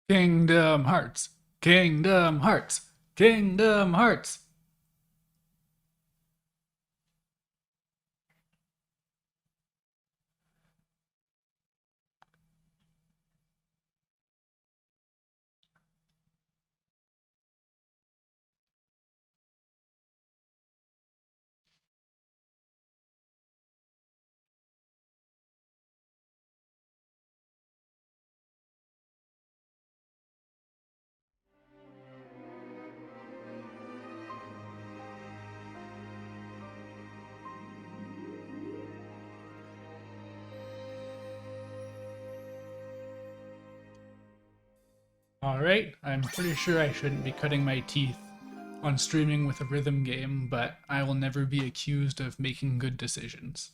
Kingdom Hearts. Kingdom Hearts. Kingdom Hearts. Alright, I'm pretty sure I shouldn't be cutting my teeth on streaming with a rhythm game, but I will never be accused of making good decisions.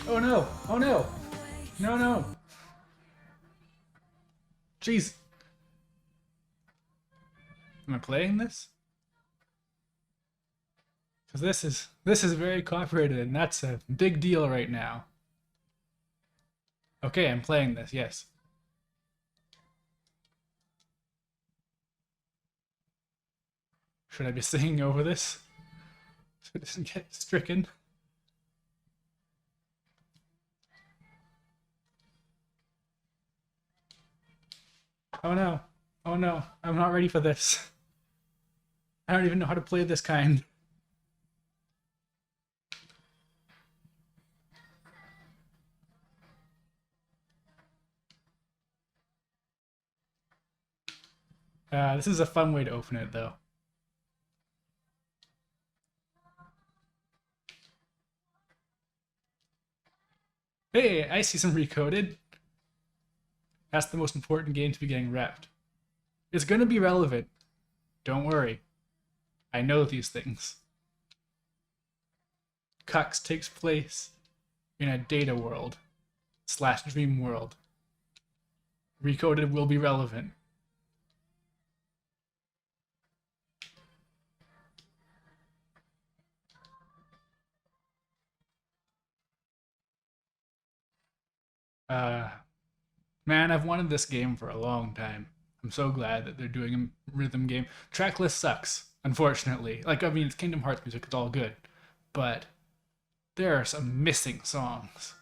Oh no! Oh no! No, no! Jeez! Am I playing this? Because this is very cooperated, and that's a big deal right now. Okay, I'm playing this, yes. Should I be singing over this? So it doesn't get stricken? Oh no. Oh no. I'm not ready for this. I don't even know how to play this kind. This is a fun way to open it, though. Hey, I see some recoded. That's the most important game to be getting repped. It's gonna be relevant. Don't worry. I know these things. Cux takes place in a data world slash dream world. Recoded will be relevant. Uh, Man, I've wanted this game for a long time. I'm so glad that they're doing a rhythm game. Tracklist sucks, unfortunately. Like, I mean, it's Kingdom Hearts music, it's all good. But there are some missing songs.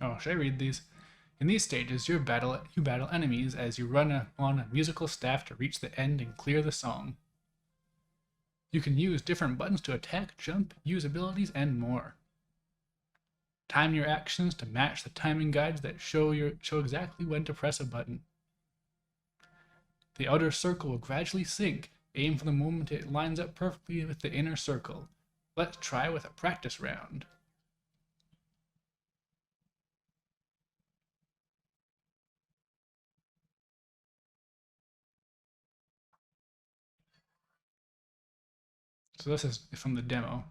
Oh, should I read these? In these stages, you battle enemies as you run on a musical staff to reach the end and clear the song. You can use different buttons to attack, jump, use abilities, and more. Time your actions to match the timing guides that show exactly when to press a button. The outer circle will gradually sink. Aim for the moment it lines up perfectly with the inner circle. Let's try with a practice round. So this is from the demo.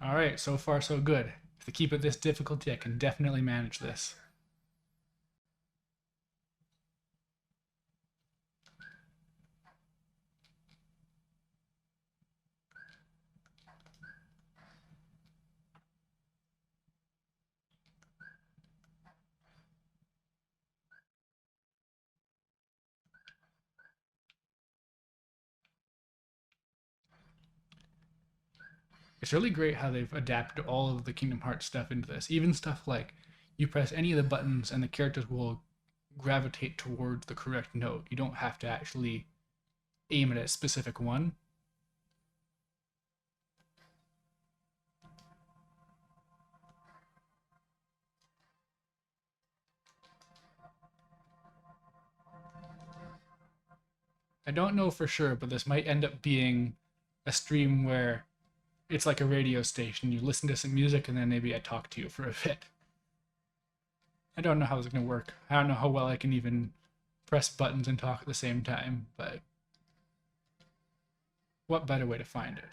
Alright, so far so good. If they keep it this difficulty, I can definitely manage this. It's really great how they've adapted all of the Kingdom Hearts stuff into this. Even stuff like you press any of the buttons and the characters will gravitate towards the correct note. You don't have to actually aim at a specific one. I don't know for sure, but this might end up being a stream where it's like a radio station. You listen to some music and then maybe I talk to you for a bit. I don't know how it's going to work. I don't know how well I can even press buttons and talk at the same time, but what better way to find it?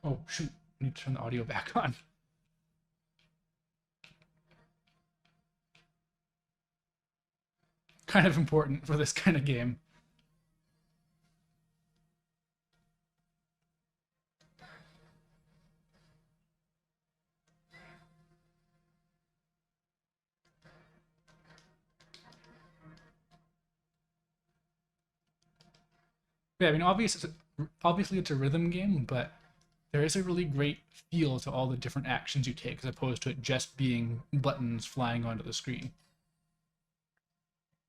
Oh, shoot. I need to turn the audio back on. Kind of important for this kind of game. Yeah, I mean, obviously it's a rhythm game, but there is a really great feel to all the different actions you take as opposed to it just being buttons flying onto the screen.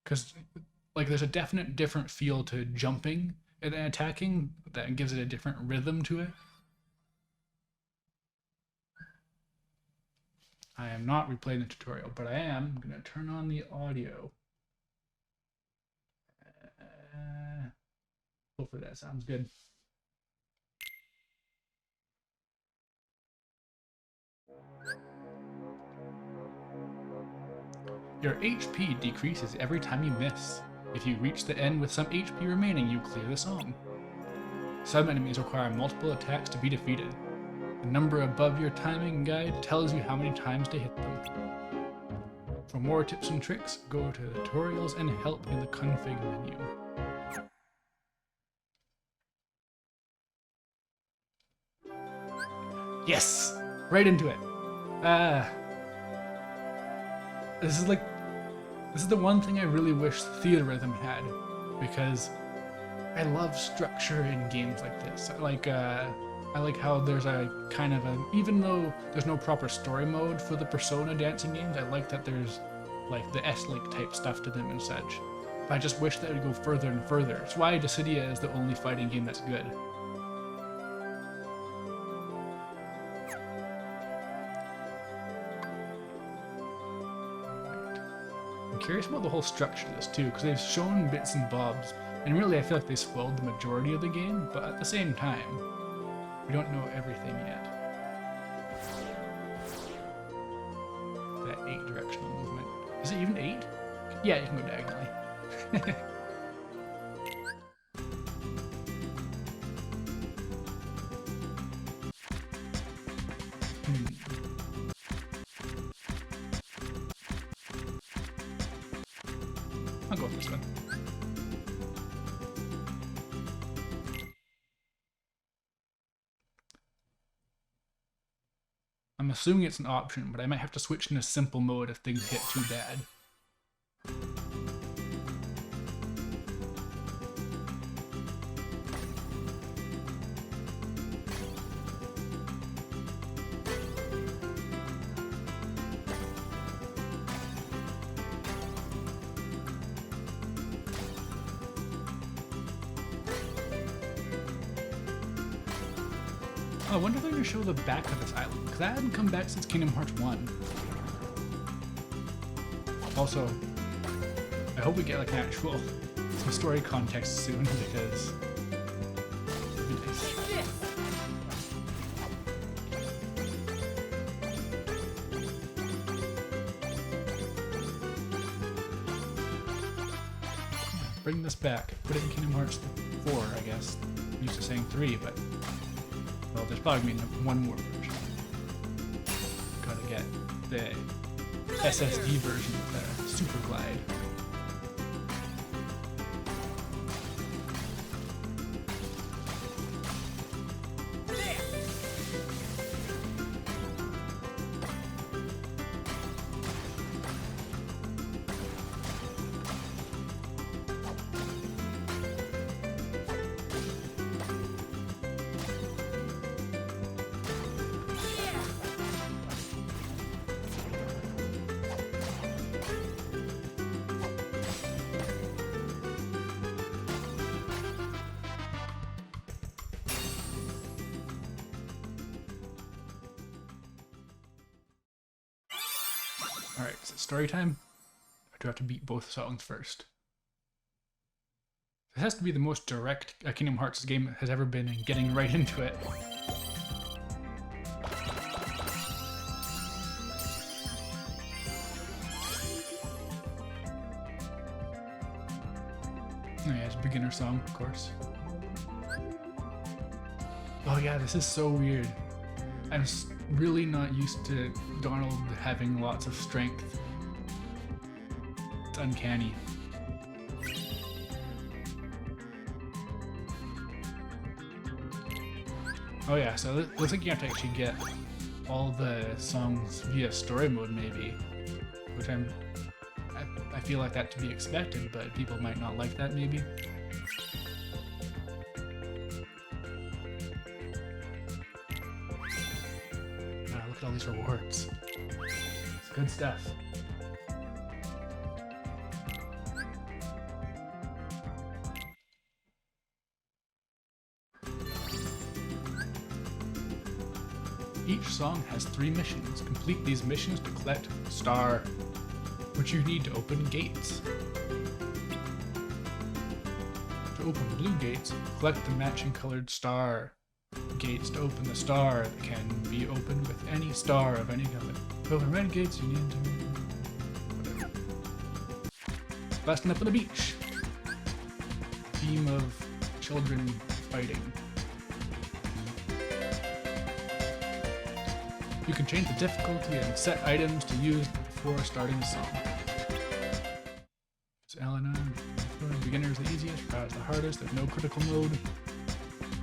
Because, like, there's a definite different feel to jumping and then attacking that gives it a different rhythm to it. I am not replaying the tutorial, but I am going to turn on the audio. Hopefully that sounds good. Your HP decreases every time you miss. If you reach the end with some HP remaining, you clear the song. Some enemies require multiple attacks to be defeated. The number above your timing guide tells you how many times to hit them. For more tips and tricks, go to Tutorials and Help in the Config menu. Yes! Right into it. This is the one thing I really wish Theatrhythm had, because I love structure in games like this. I like how there's a kind of a, even though there's no proper story mode for the Persona dancing games, I like that there's like the S-Link type stuff to them and such. But I just wish that it would go further and further. It's why Dissidia is the only fighting game that's good. I'm curious about the whole structure of this too, because they've shown bits and bobs, and really I feel like they spoiled the majority of the game, but at the same time, we don't know everything yet. That 8 directional movement. Is it even 8? Yeah, you can go diagonally. I'll go with this one. I'm assuming it's an option, but I might have to switch into simple mode if things get too bad. I wonder if they're going to show the back of this island, because that hasn't come back since Kingdom Hearts 1. Also, I hope we get like an actual some story context soon, because it'd be nice. Bring this back. Put it in Kingdom Hearts 4, I guess. I'm used to saying 3, but well, there's probably been one more version. Gotta get the SSD version of the Super Glide. Alright, is it story time? Or do I have to beat both songs first? This has to be the most direct a Kingdom Hearts game has ever been in getting right into it. Oh yeah, it's a beginner song, of course. Oh yeah, this is so weird. I'm really not used to Donald having lots of strength. It's uncanny. Oh yeah, so it looks like you have to actually get all the songs via story mode maybe, which I feel like that to be expected, but people might not like that maybe. Wow, look at all these rewards. It's good stuff. Each song has 3 missions. Complete these missions to collect Star, which you need to open gates. To open blue gates, collect the matching colored star gates to open the star that can be opened with any star of any color. To open red gates, you need to... whatever. Blasting up on the beach. Theme of children fighting. You can change the difficulty and set items to use before starting the song. So Elena, beginner is the easiest, power is the hardest, there's no critical mode.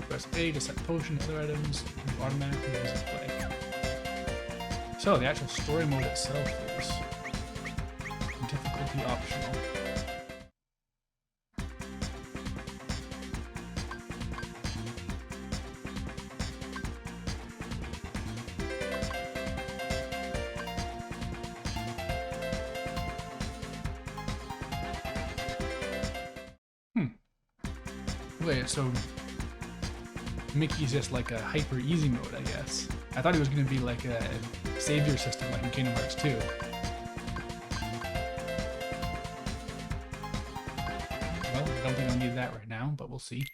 Press A to set potion and other items, you automatically music play. So the actual story mode itself is difficulty optional. Wait, so Mickey's just like a hyper easy mode, I guess. I thought he was going to be like a savior system like in Kingdom Hearts 2. Well, I don't think I'll need that right now, but we'll see.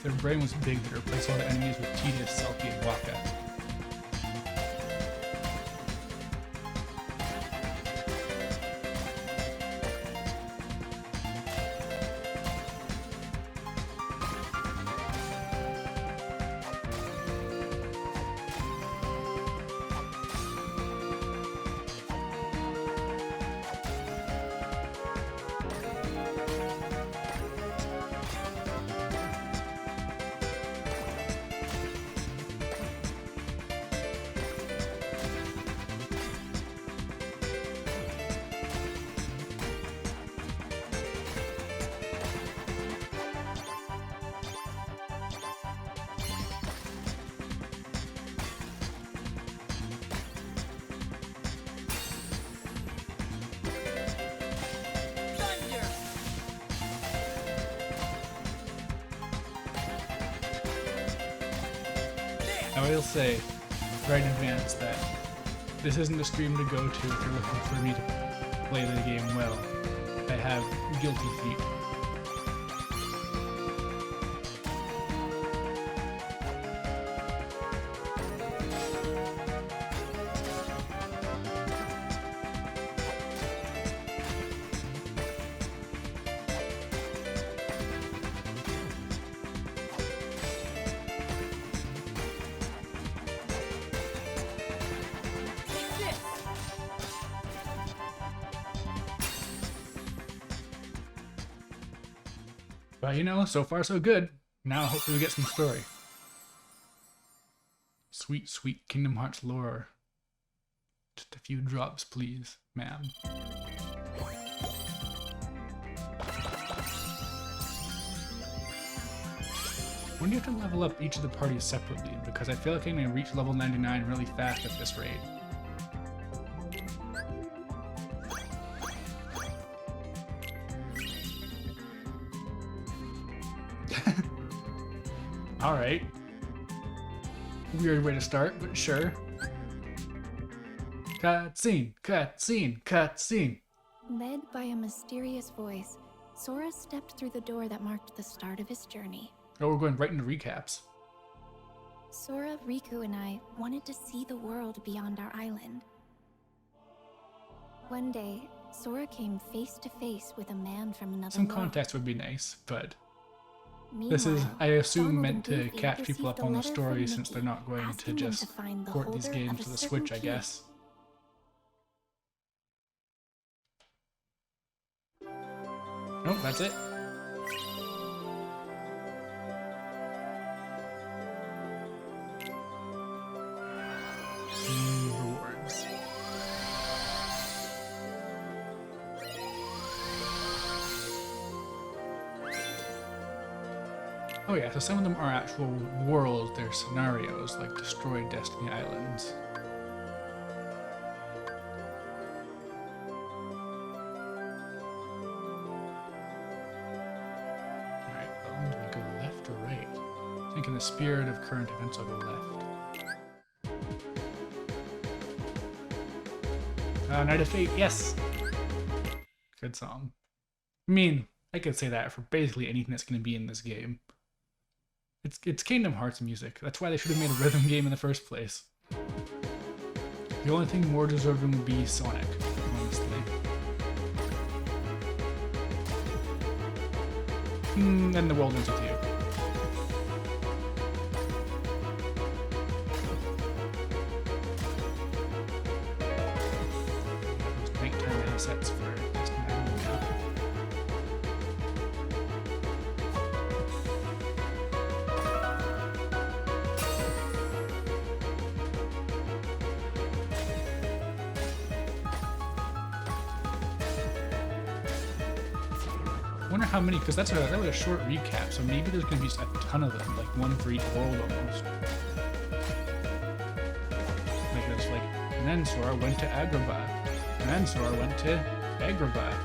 Their brain was big to replace all the enemies with Tidus, Selkie, and Waka. I will say right in advance that this isn't a stream to go to if you're looking for me to play the game well. I have guilty feet. But you know, so far so good. Now hopefully we get some story. Sweet, sweet Kingdom Hearts lore. Just a few drops, please, ma'am. When do you have to level up each of the parties separately? Because I feel like I'm going to reach level 99 really fast at this rate. Alright. Weird way to start, but sure. Cutscene, cutscene, cutscene. Led by a mysterious voice, Sora stepped through the door that marked the start of his journey. Oh, we're going right into recaps. Sora, Riku, and I wanted to see the world beyond our island. One day, Sora came face to face with a man from another Some world. context would be nice, but Meanwhile, this is, I assume, Donald meant and to Goofy catch people received up a on the letter story from since they're Mickey not going to asking them just to find the port these holder games of a to the certain Switch, I key. guess. Nope, that's it. Rewards. Oh yeah, so some of them are actual worlds, they're scenarios, like destroyed Destiny Islands. Alright, well, do we go left or right? I think in the spirit of current events, I'll go left. Night of Fate, yes! Good song. I mean, I could say that for basically anything that's going to be in this game. It's Kingdom Hearts music. That's why they should have made a rhythm game in the first place. The only thing more deserving would be Sonic, honestly. And the world ends with you. Those nighttime assets for Destiny Island now. I wonder how many, because that was a short recap, so maybe there's going to be just a ton of them, like one for each world almost. Like it's like, and then Sora went to Agrabah, and then Sora went to Agrabah.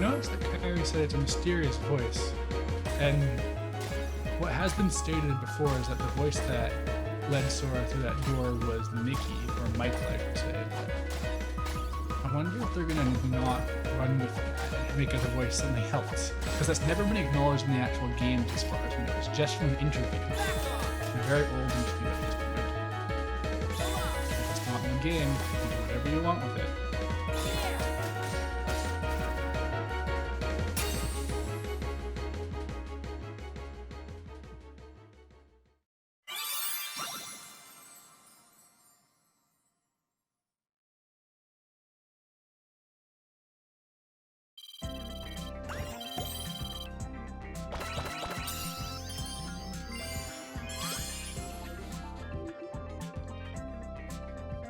Notice that Kairi said it's a mysterious voice, and what has been stated before is that the voice that led Sora through that door was Mickey, or Michael I should say. I wonder if they're gonna not run with that and make it a voice something else, because that's never been acknowledged in the actual games as far as we know. It's just from an interview, a very old interview at this point. If it's not in the game, you can do whatever you want with it.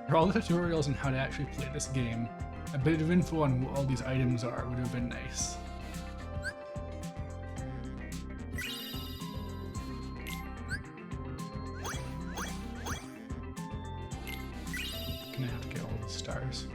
For all the tutorials on how to actually play this game, a bit of info on what all these items are would have been nice. Gonna have to get all the stars.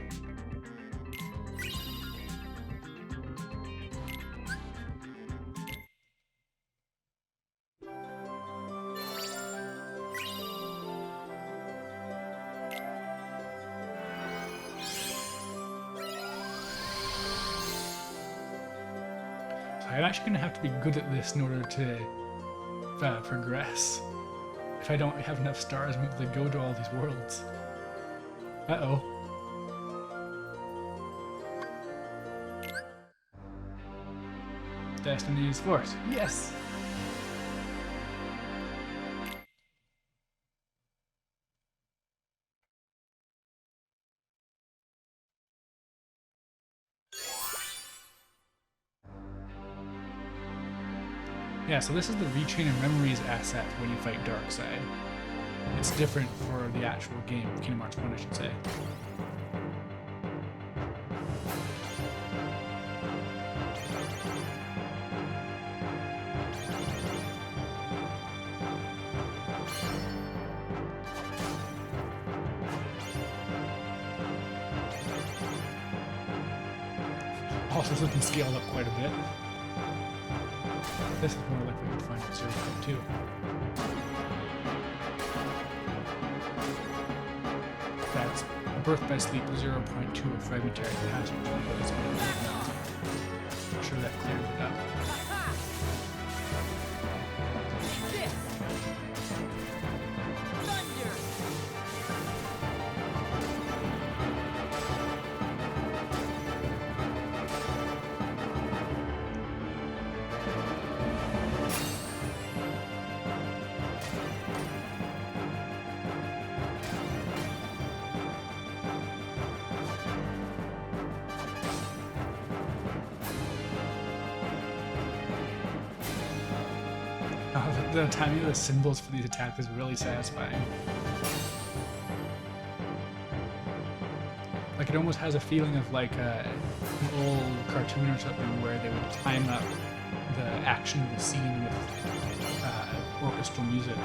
I'm actually going to have to be good at this in order to progress. If I don't have enough stars to go to all these worlds. Uh-oh. Destiny's Force. Yes! Yeah, so this is the Retrain of Memories asset when you fight Darkseid. It's different for the actual game, Kingdom Hearts 1, I should say. Also, this has been scaled up quite a bit. This is more like what you'd find at 0.2. That's Birth by Sleep 0.2 of Fragmentary Passage. I'm sure that clears it up. The timing of the symbols for these attacks is really satisfying. Like, it almost has a feeling of like an old cartoon or something where they would time up the action of the scene with orchestral music.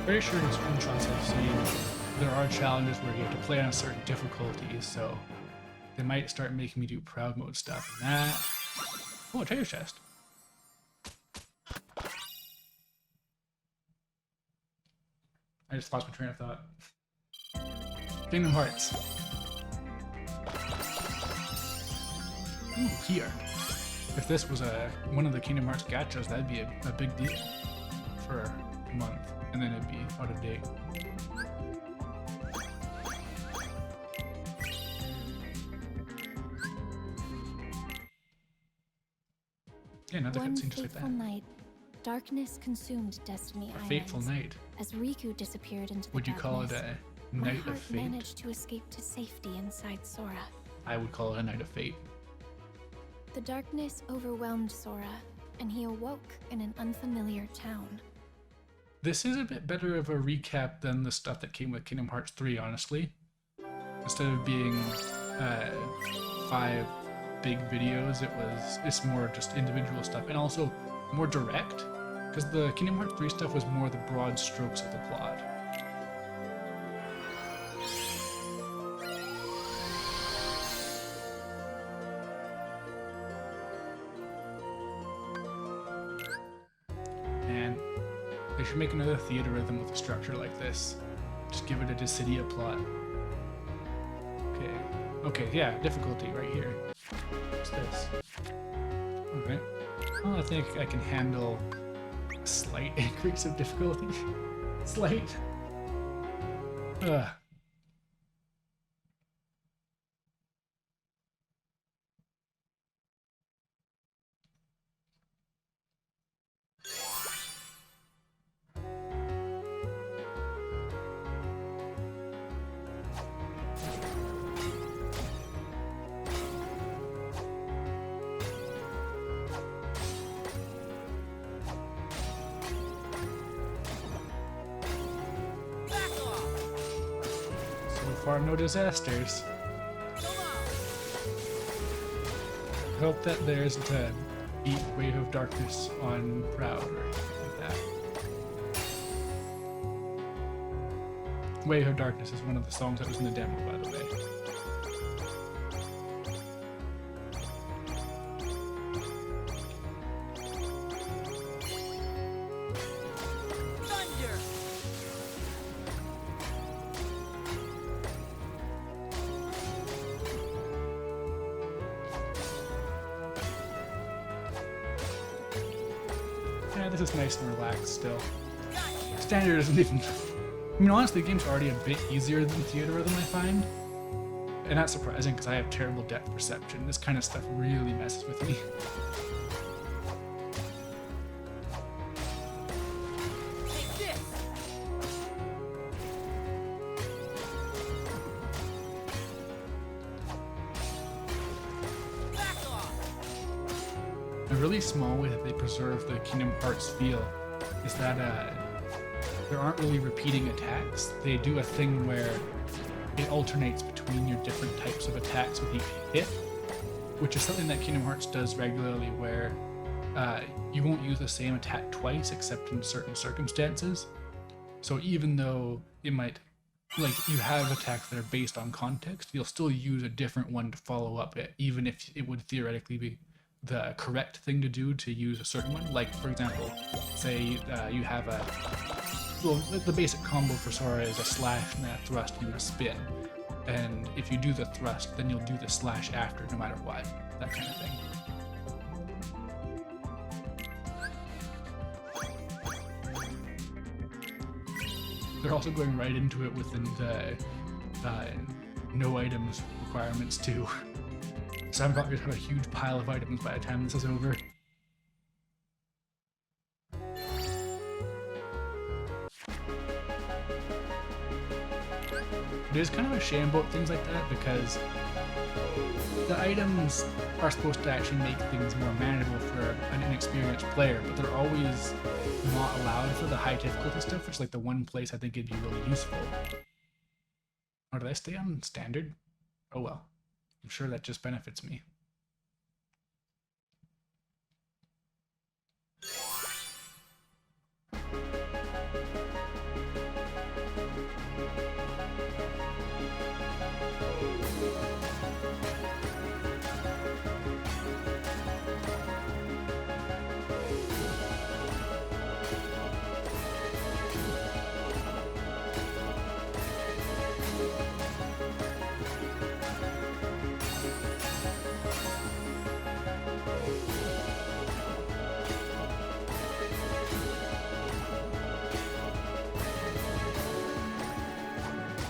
Very sure in screenshots I've seen there are challenges where you have to play on certain difficulties, so they might start making me do proud mode stuff and that. Oh, a treasure chest. I just lost my train of thought. Kingdom Hearts. Ooh, here. If this was one of the Kingdom Hearts gachas, that'd be a big deal for a month. And then it'd be out of date. Yeah, another One cutscene just like fateful that. night, darkness consumed Destiny A Islands. fateful night. As Riku disappeared into the Would you call it darkness, a my night heart of fate? managed to escape to safety inside Sora. I would call it a night of fate. The darkness overwhelmed Sora, and he awoke in an unfamiliar town. This is a bit better of a recap than the stuff that came with Kingdom Hearts 3, honestly. Instead of being 5 big videos, it's more just individual stuff, and also more direct, because the Kingdom Hearts 3 stuff was more the broad strokes of the plot. And they should make another theater rhythm with a structure like this. Just give it a Dissidia plot. Okay, yeah, difficulty right here. What's this? Alright. Well, I think I can handle a slight increase of difficulty. Slight. Ugh. Far, no disasters. Hope that there's to beat Wave of Darkness on Proud or anything like that. Wave of Darkness is one of the songs that was in the demo, by the way. Yeah, this is nice and relaxed still. Standard isn't even... I mean, honestly, the game's already a bit easier than Theater Rhythm, I find. And that's surprising, because I have terrible depth perception. This kind of stuff really messes with me. A really small way that they preserve the Kingdom Hearts feel is that there aren't really repeating attacks. They do a thing where it alternates between your different types of attacks with each hit, which is something that Kingdom Hearts does regularly, where you won't use the same attack twice except in certain circumstances. So even though it might, like, you have attacks that are based on context, you'll still use a different one to follow up it, even if it would theoretically be the correct thing to do to use a certain one. Like, for example, say you have a... Well, the basic combo for Sora is a slash and a thrust and a spin. And if you do the thrust, then you'll do the slash after, no matter what. That kind of thing. They're also going right into it with the no items requirements too. So I'm probably gonna have a huge pile of items by the time this is over. It is kind of a shame about things like that, because the items are supposed to actually make things more manageable for an inexperienced player, but they're always not allowed for the high difficulty stuff, which is like the one place I think it'd be really useful. Or did I stay on standard? Oh well. I'm sure that just benefits me.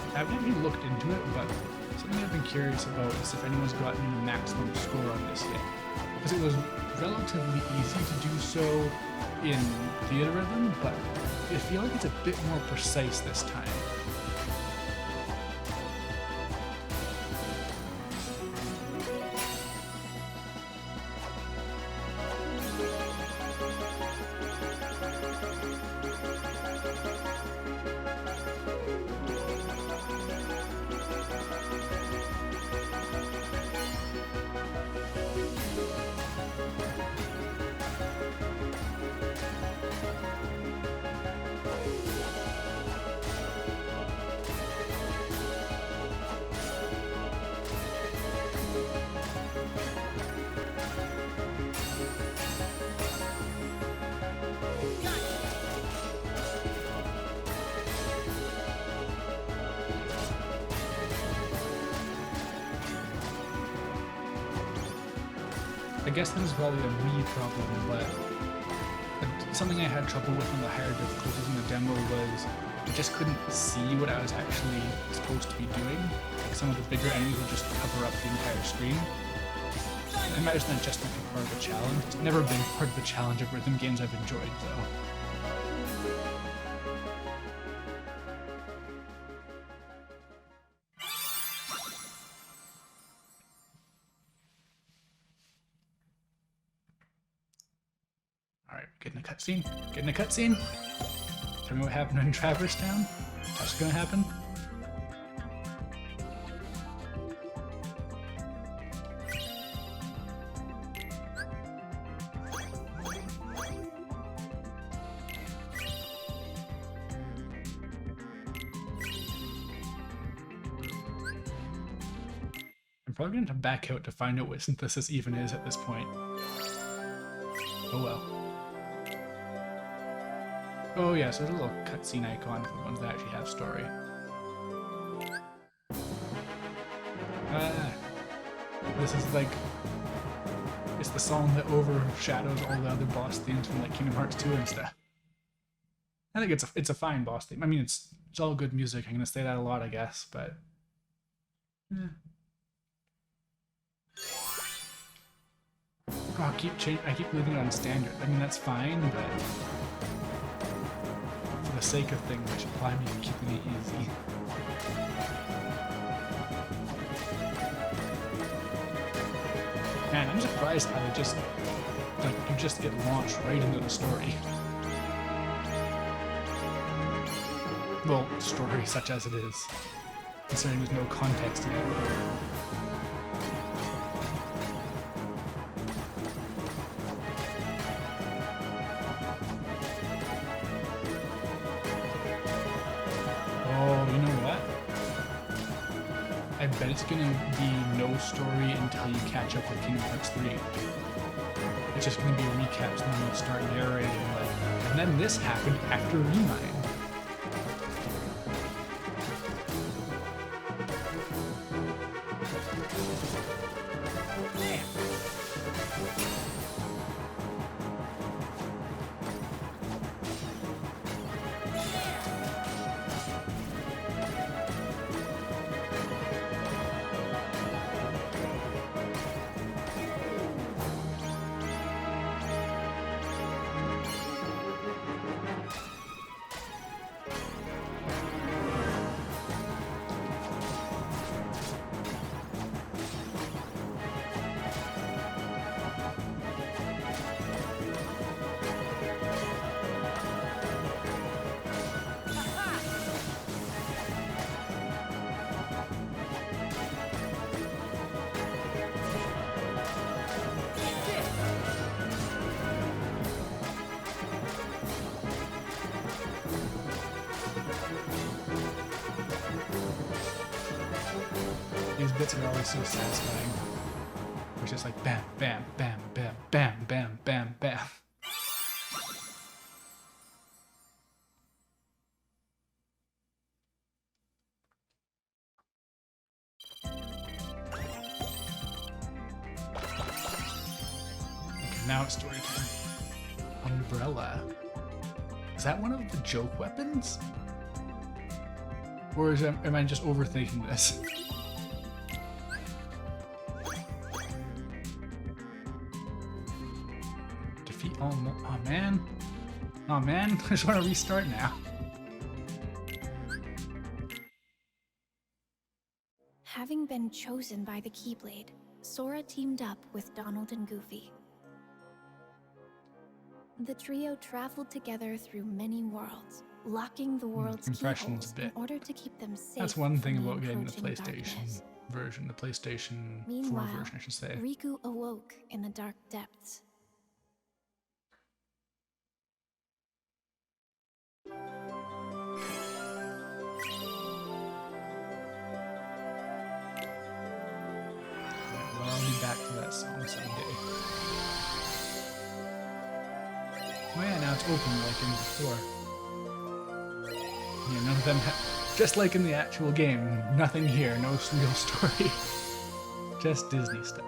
I haven't really looked into it, but something I've been curious about is if anyone's gotten the maximum score on this yet. Because it was relatively easy to do so in Theater Rhythm, but I feel like it's a bit more precise this time. I guess this is probably a me problem, but something I had trouble with on the higher difficulties in the demo was I just couldn't see what I was actually supposed to be doing. Like, some of the bigger enemies would just cover up the entire screen. I imagine that just might be part of the challenge. It's never been part of the challenge of rhythm games I've enjoyed, though. Alright, getting a cutscene. Getting a cutscene. Tell me what happened in Traverse Town. What's gonna happen? I'm probably going to back out to find out what synthesis even is at this point. Oh well. Oh yeah, so there's a little cutscene icon for the ones that actually have story. This is like It's the song that overshadows all the other boss themes from like Kingdom Hearts 2 and stuff. I think it's a fine boss theme. I mean, it's all good music. I'm gonna say that a lot, I guess, but yeah. Oh, I keep leaving it on standard. I mean, that's fine, but for the sake of things, I should probably be keeping it easy. Man, I'm surprised how they just, like, you just get launched right into the story. Well, story such as it is, considering there's no context in it. Oh, you know what? I bet it's gonna be no story until you catch up with Kingdom Hearts 3. It's just gonna be recaps and then you start narrating like, and then this happened after Remind. These bits are always so satisfying. It's just like bam, bam, bam, bam, bam, bam, bam, bam. Okay, now it's story time. Umbrella. Is that one of the joke weapons? Or am I just overthinking this? Defeat all oh man. Oh man, I just want to restart now. Having been chosen by the Keyblade, Sora teamed up with Donald and Goofy. The trio traveled together through many worlds, locking the world's Impressions keyholes bit. in order to keep them safe. That's one thing from about getting the encroaching PlayStation darkness. version, the PlayStation 4 Meanwhile, version, I should say. Riku awoke in the dark depths. Well, I'll be back to that song someday. Oh yeah, now it's open like in before. Yeah, none of them just like in the actual game, nothing here, no real story. Just Disney stuff.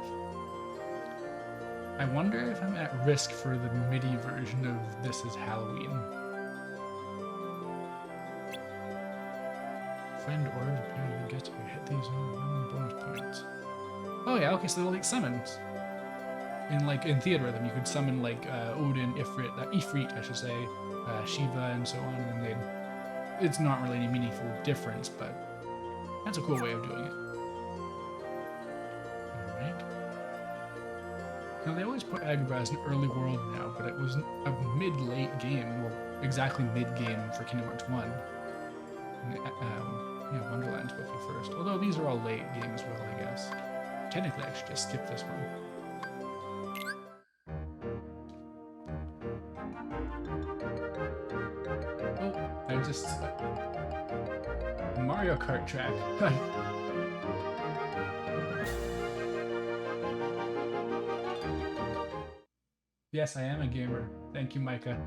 I wonder if I'm at risk for the MIDI version of This Is Halloween. Friend or you get to hit these bonus points. Oh yeah, okay, so they're like summons. In Theater Rhythm, you could summon like Odin, Ifrit, I should say, Shiva, and so on, and then it's not really any meaningful difference, but that's a cool way of doing it. Alright. Now they always put Agrabah as an early world now, but it was a mid-late game, well, exactly mid-game for Kingdom Hearts 1. Yeah, Wonderland's supposed to be first, although these are all late game as well, I guess. Technically, I should just skip this one. Oh, I just... Mario Kart track. Yes, I am a gamer. Thank you, Micah.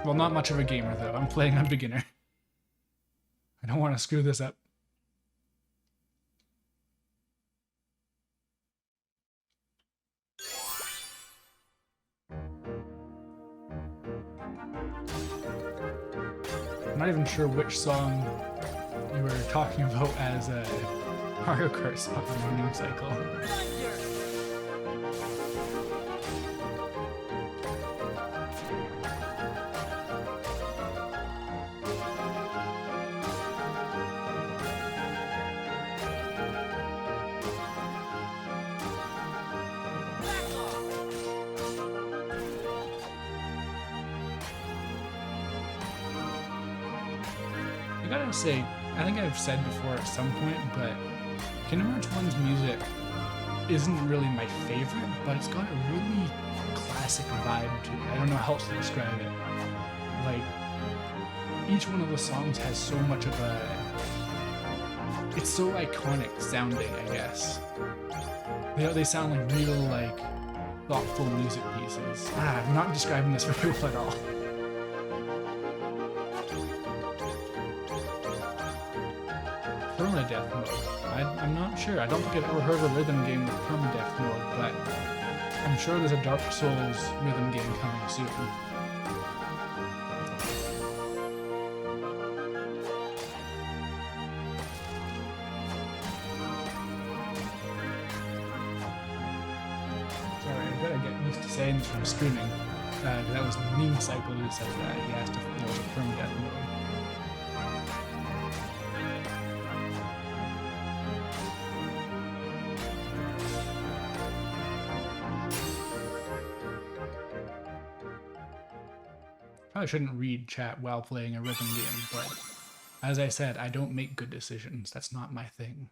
Well, not much of a gamer, though. I'm playing on beginner. I don't want to screw this up. I'm not even sure which song you were talking about as a Mario Kart song in the Moon Cycle. I gotta say, I think I've said before at some point, but Kingdom Hearts 1's music isn't really my favorite, but it's got a really classic vibe to it. I don't know how else to describe it. Like, each one of the songs has so much of a... It's so iconic sounding, I guess. They sound like real, like, thoughtful music pieces. I'm not describing this very well at all. Permadeath mode. I'm not sure. I don't think I've ever heard of a rhythm game with permadeath mode, but I'm sure there's a Dark Souls rhythm game coming soon. Sorry, I gotta get used to saying this from streaming. That was Meme Cycle who said that. He asked if there was a permadeath mode. Probably shouldn't read chat while playing a rhythm game, but as I said, I don't make good decisions. That's not my thing.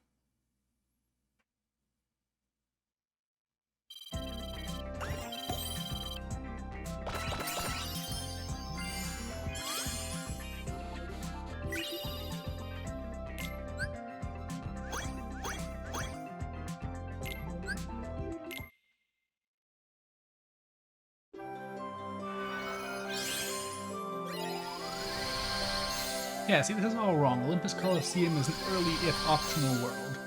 Yeah, see, this is all wrong. Olympus Coliseum is an early, if optional, world.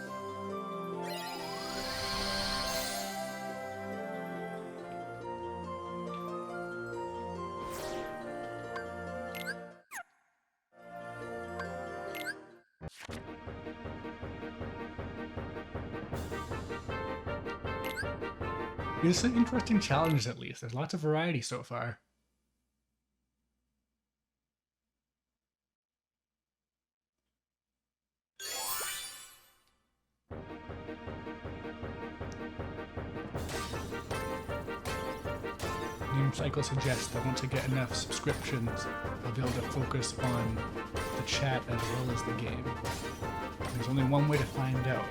There's some interesting challenges, at least. There's lots of variety so far. Game Cycle suggests that once I get enough subscriptions, I'll be able to focus on the chat as well as the game. There's only one way to find out.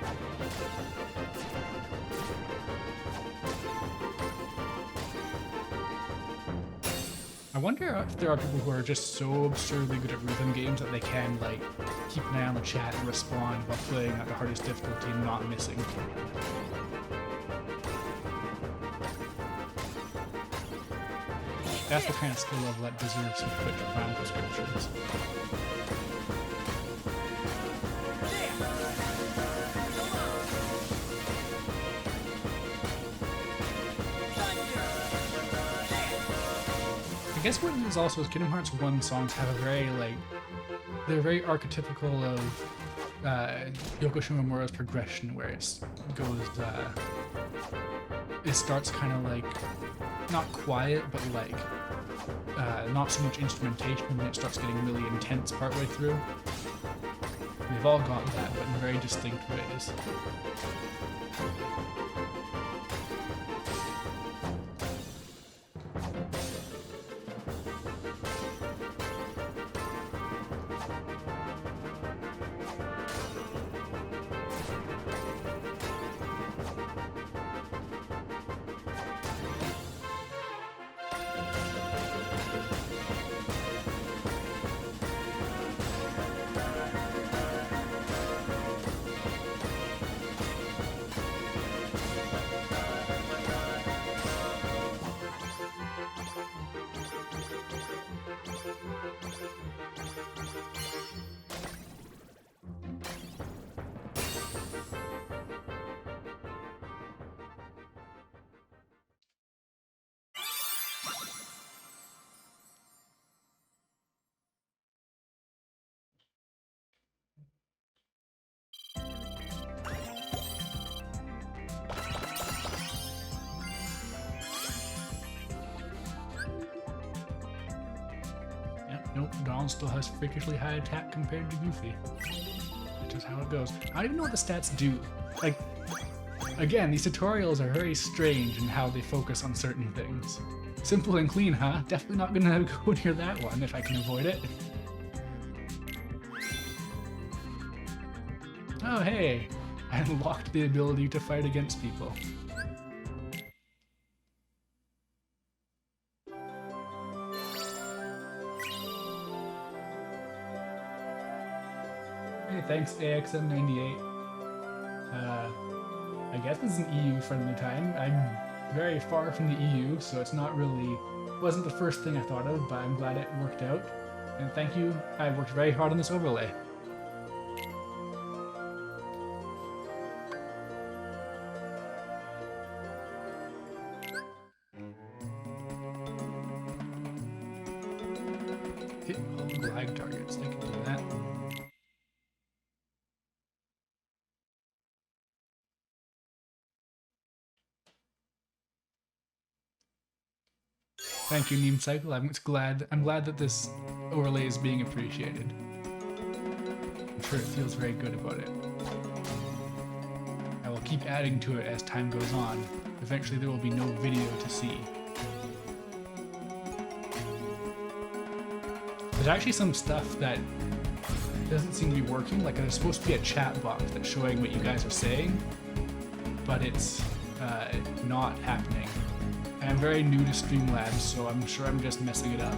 I wonder if there are people who are just so absurdly good at rhythm games that they can, like, keep an eye on the chat and respond while playing at the hardest difficulty and not missing. That's the kind of skill level that deserves some Twitch Prime subscriptions. I guess what it is also is Kingdom Hearts 1 songs have a very, like, they're very archetypical of Yoko Shimomura's progression, where it goes, it starts kind of like, not quiet, but like, not so much instrumentation, and then it starts getting really intense partway through. They've all got that, but in very distinct ways. Donald still has freakishly high attack compared to Goofy. That's just how it goes. I don't even know what the stats do. Like, again, these tutorials are very strange in how they focus on certain things. Simple and clean, huh? Definitely not gonna go near that one if I can avoid it. Oh hey, I unlocked the ability to fight against people. Hey, thanks AXM98. I guess it's an EU-friendly time. I'm very far from the EU, so it's not really, wasn't the first thing I thought of, but I'm glad it worked out. And thank you, I worked very hard on this overlay. Hit all lag targets, I can do that. Thank you, Neem Cycle. I'm glad that this overlay is being appreciated. I'm sure it feels very good about it. I will keep adding to it as time goes on. Eventually there will be no video to see. There's actually some stuff that doesn't seem to be working. Like there's supposed to be a chat box that's showing what you guys are saying, but it's not happening. I'm very new to Streamlabs, so I'm sure I'm just messing it up.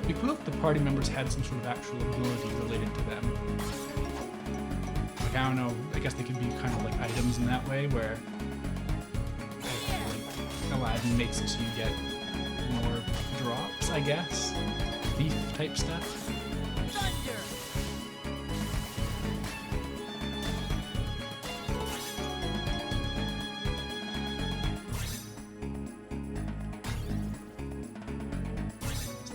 It'd be cool if the party members had some sort of actual ability related to them. Like, I don't know, I guess they could be kind of like items in that way, where like, Aladdin makes it so you get more drops, I guess? Thief type stuff. Thunder!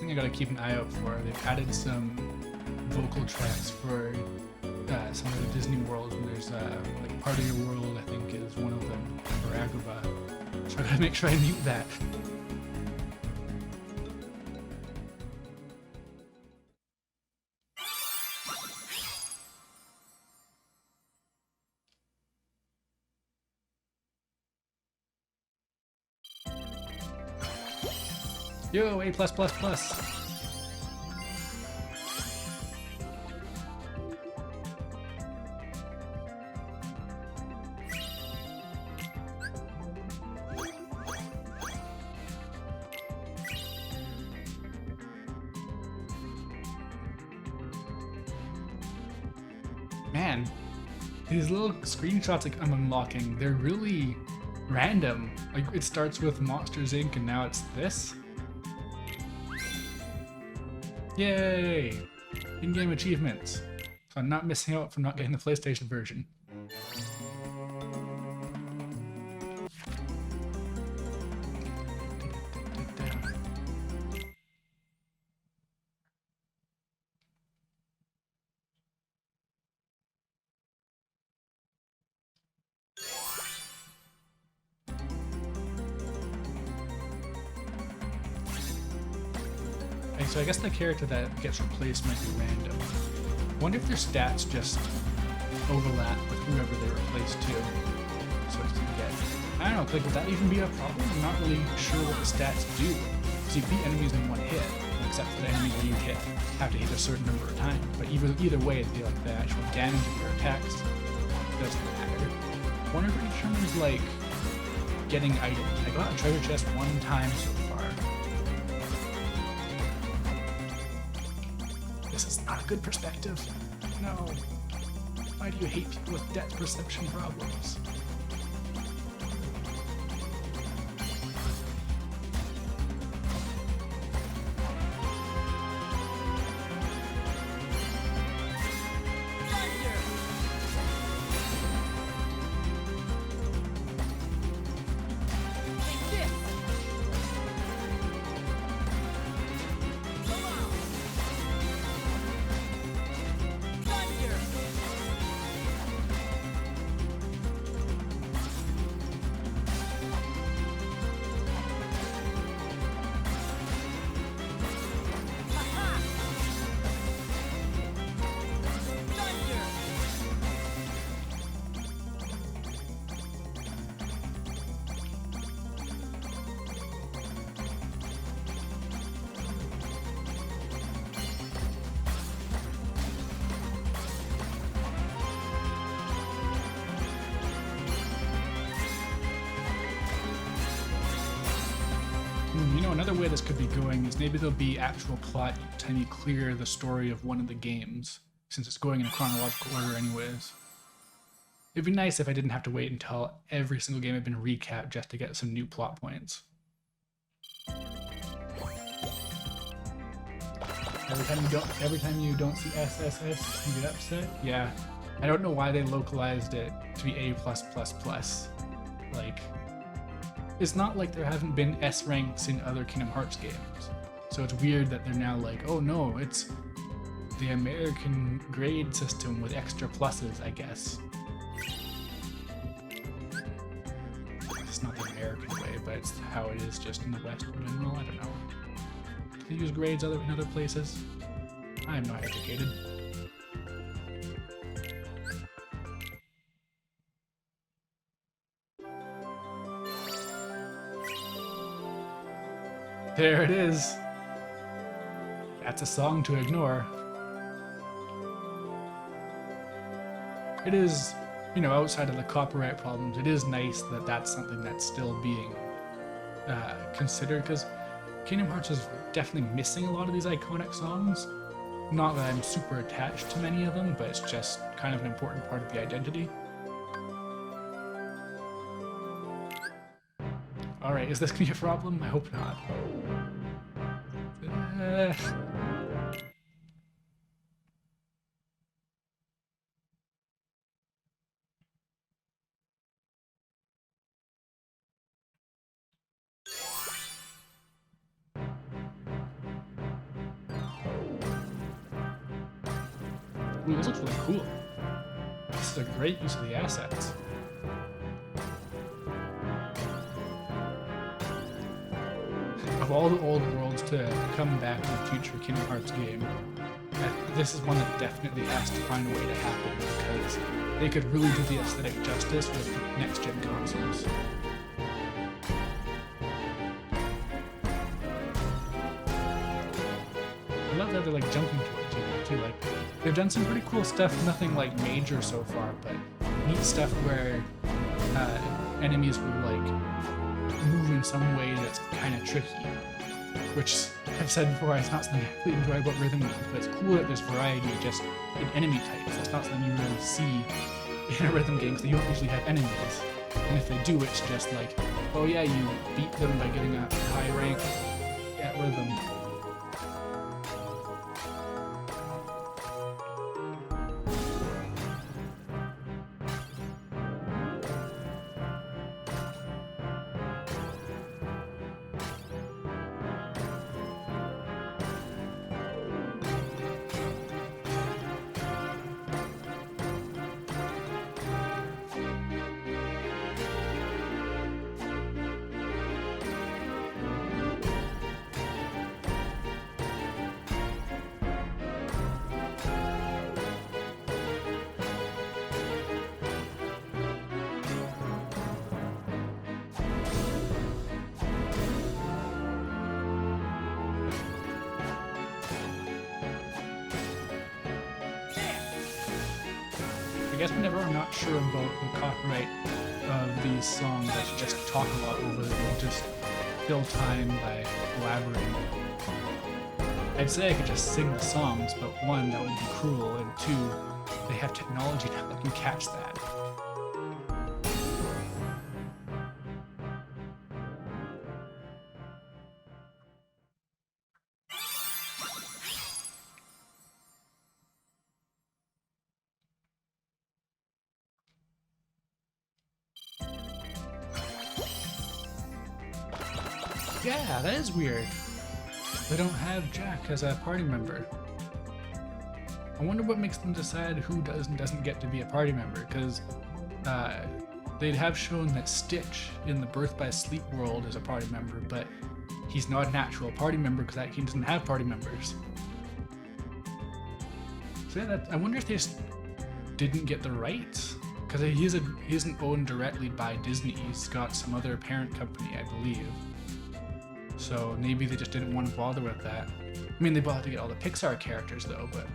I gotta keep an eye out for. They've added some vocal tracks for some of the Disney worlds, and there's like Part of Your World, I think, is one of them, for Agrabah. So I gotta make sure I mute that. Yo, A+++. Man, these little screenshots like I'm unlocking, they're really random. Like it starts with Monsters Inc. and now it's this. Yay! In-game achievements. So I'm not missing out from not getting the PlayStation version. So I guess the character that gets replaced might be random. Wonder if their stats just overlap with whoever they replace to. So it's gonna get, I don't know, like would that even be a problem? I'm not really sure what the stats do. Because you beat enemies in one hit, except for the enemies that you hit have to hit a certain number of times. But either way, it'd be like the actual damage of your attacks doesn't matter. Wonder if it determines like getting items. I got a treasure chest one time so far. This is not a good perspective. No. My Why do you hate people with depth perception problems? You know, another way this could be going is maybe there'll be actual plot each time you clear the story of one of the games, since it's going in a chronological order anyways. It'd be nice if I didn't have to wait until every single game had been recapped just to get some new plot points. Every time you don't see SSS, you get upset? Yeah. I don't know why they localized it to be A+++. Like, it's not like there haven't been S ranks in other Kingdom Hearts games. So it's weird that they're now like, oh no, it's the American grade system with extra pluses, I guess. It's not the American way, but it's how it is just in the West in general. I don't know. Do they use grades in other places? I am not educated. There it is. That's a song to ignore. It is, you know, outside of the copyright problems, it is nice that that's something that's still being considered, because Kingdom Hearts is definitely missing a lot of these iconic songs. Not that I'm super attached to many of them, but it's just kind of an important part of the identity. Alright, is this gonna be a problem? I hope not. Ooh, this looks really cool. This is a great use of the assets. Of all the old worlds to come back in a future Kingdom Hearts game, this is one that definitely has to find a way to happen, because they could really do the aesthetic justice with next-gen consoles. I love that they're like jumping towards you too. Like, they've done some pretty cool stuff, nothing like major so far, but neat stuff where enemies will like move in some way that's kind of tricky, which I've said before, it's not something I really enjoy about rhythm games, but it's cool that there's variety just in enemy types. It's not something you really see in a rhythm game, because they don't usually have enemies, and if they do, it's just like, oh yeah, you beat them by getting a high rank at rhythm. I guess whenever I'm not sure about the copyright of these songs, let's just talk a lot over them and just fill time by elaborating. I'd say I could just sing the songs, but one, that would be cruel, and two, they have technology now that can catch that. Yeah, that is weird. They don't have Jack as a party member. I wonder what makes them decide who does and doesn't get to be a party member, because they'd have shown that Stitch in the Birth by Sleep world is a party member, but he's not an actual party member because that game doesn't have party members. So yeah, I wonder if they just didn't get the rights, because he isn't owned directly by Disney. He's got some other parent company, I believe. So maybe they just didn't want to bother with that. I mean, they bothered to get all the Pixar characters though, but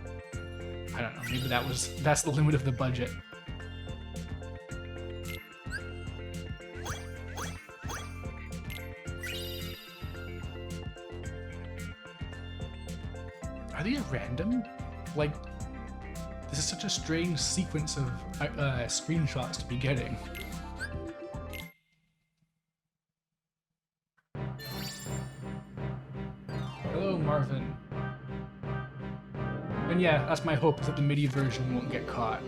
I don't know. Maybe that's the limit of the budget. Are these random? Like, this is such a strange sequence of screenshots to be getting. Hello, Marvin. And yeah, that's my hope, is that the MIDI version won't get caught.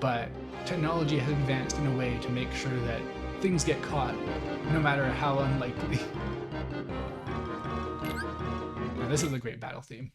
But technology has advanced in a way to make sure that things get caught, no matter how unlikely. Now, this is a great battle theme.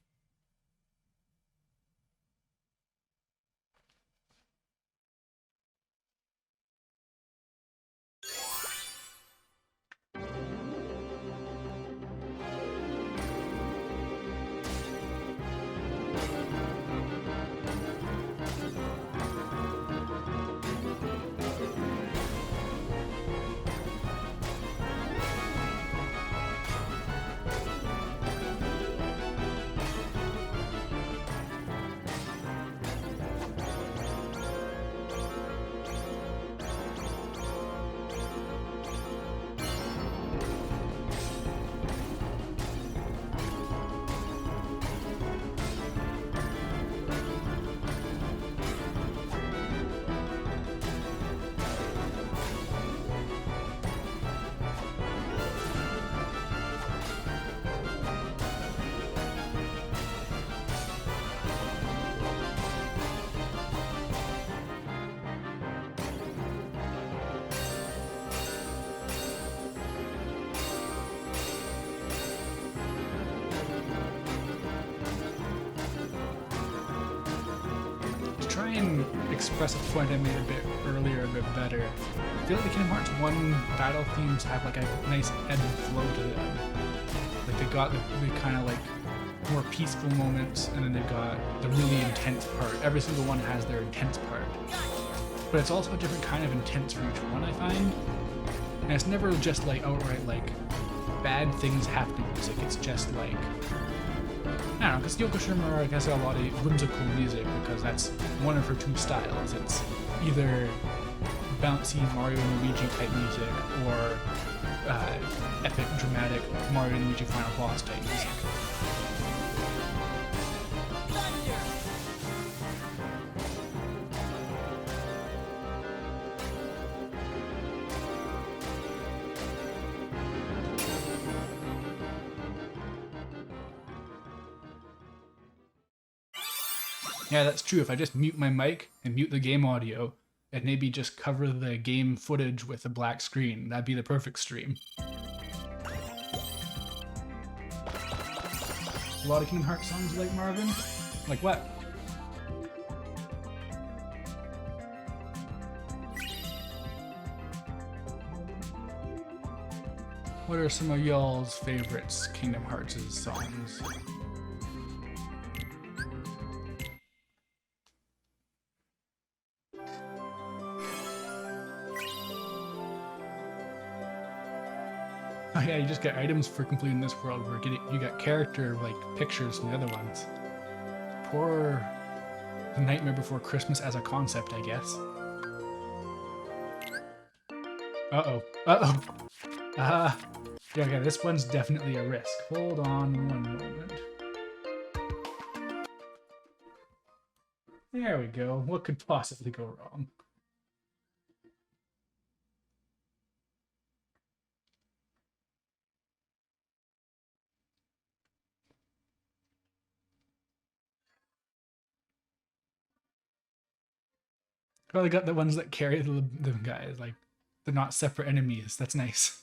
Try and express a point I made a bit earlier a bit better. I feel like the Kingdom Hearts 1 battle themes have like a nice ebb and flow to them. Like they got the kind of like more peaceful moments, and then they've got the really intense part. Every single one has their intense part. But it's also a different kind of intense for each one, I find. And it's never just like outright like bad things happening music. It's just like, I don't know, because Yoko Shimomura has a lot of whimsical music because that's one of her two styles. It's either bouncy Mario and Luigi type music or epic, dramatic Mario and Luigi final boss type music. Yeah, that's true. If I just mute my mic and mute the game audio, and maybe just cover the game footage with a black screen, that'd be the perfect stream. A lot of Kingdom Hearts songs you like, Marvin? Like what? What are some of y'all's favorites Kingdom Hearts' songs? Oh yeah, you just get items for completing this world. You got character like pictures from the other ones. Poor The Nightmare Before Christmas as a concept, I guess. Uh-oh. Uh-oh. Yeah, okay, this one's definitely a risk. Hold on one moment. Yeah, There we go. What could possibly go wrong? Oh, they got the ones that carry the guys. Like, they're not separate enemies. That's nice.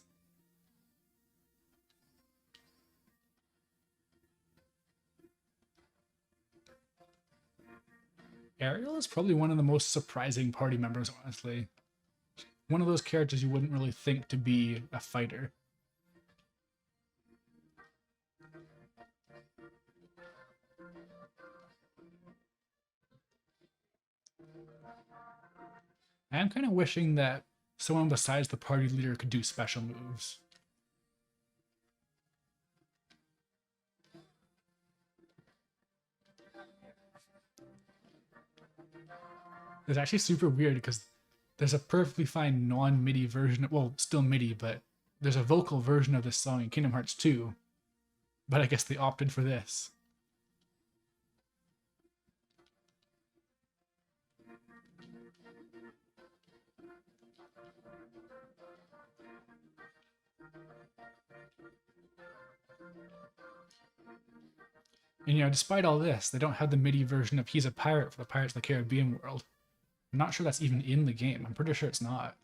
Ariel is probably one of the most surprising party members, honestly. One of those characters you wouldn't really think to be a fighter. I am kind of wishing that someone besides the party leader could do special moves. It's actually super weird because there's a perfectly fine non-MIDI version, well, still MIDI, but there's a vocal version of this song in Kingdom Hearts 2, but I guess they opted for this. And despite all this, they don't have the MIDI version of He's a Pirate for the Pirates of the Caribbean world. I'm not sure that's even in the game. I'm pretty sure it's not.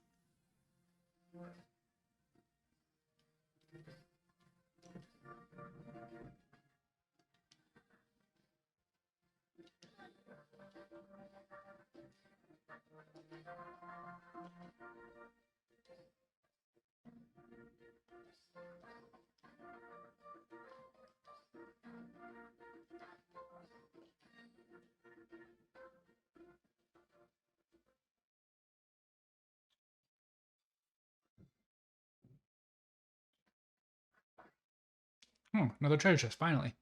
Oh, another treasure chest, finally.